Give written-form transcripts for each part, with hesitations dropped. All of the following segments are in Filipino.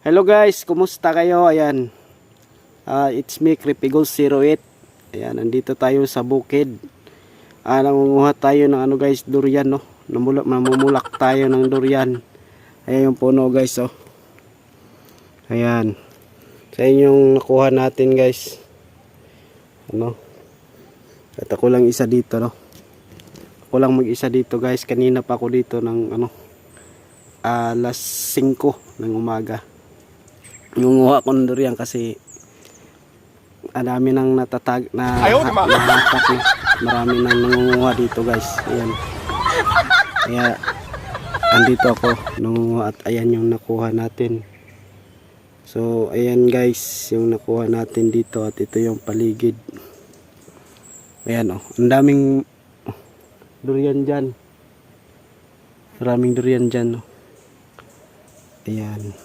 Hello guys, kumusta kayo? Ayan. It's me, Creepy08. Ayan, nandito tayo sa bukid. Nangunguha tayo ng ano guys, durian, no. Namumulak tayo ng durian. Ayan yung puno guys, oh. Ayan. Sa yung nakuha natin guys. Ano? At ako lang isa dito, no. Ako lang mag-isa dito guys. Kanina pa ako dito ng ano, alas 5 ng umaga. Nangunguha ko ng durian kasi dami nang natatag na nahatak, no. Marami nang nangunguha dito guys. Ayan. Kaya andito ako nangunguha at ayan yung nakuha natin. So ayan guys yung nakuha natin dito at ito yung paligid. Ayan, oh, ang daming durian dyan. Maraming durian dyan, oh. Ayan.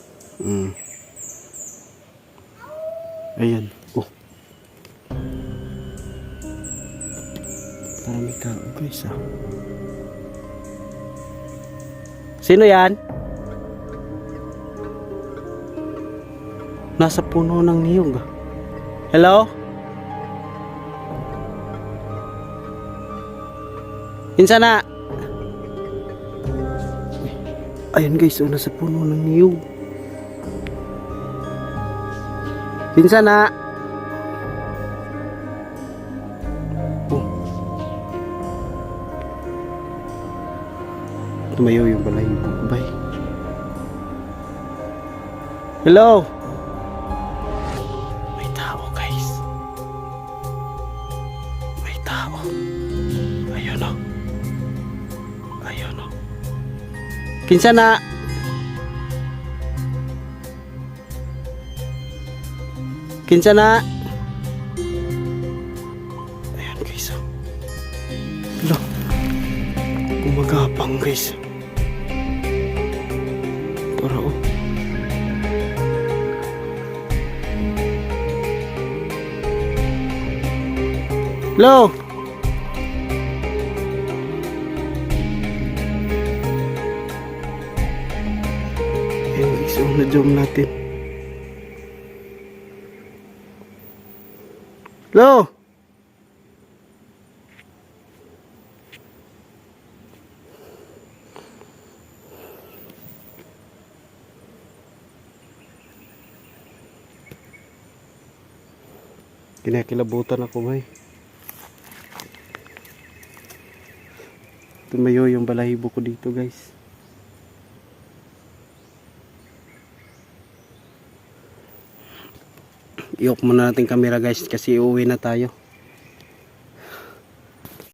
Ayan. Oh. Marami tao guys, ah. Sino yan? Nasa puno ng niyog. Hello? Insa na? Ayan guys, oh, nasa puno ng niyog. Pinsan na. Oh. Tumayo yung balahibo ko, bay. Hello. May tao guys. May tao. Ayun, oh. Ayun, oh. Pinsan na. Kinsa na? Ayan guys, oh. Hala, gumagapang guys. Para, oh. Hello. Ayan guys, oh, na-jump natin. Hello. Kinakilabutan ako, bay. Tumayo yung balahibo ko dito, guys. I-off muna natin camera guys kasi uuwi na tayo.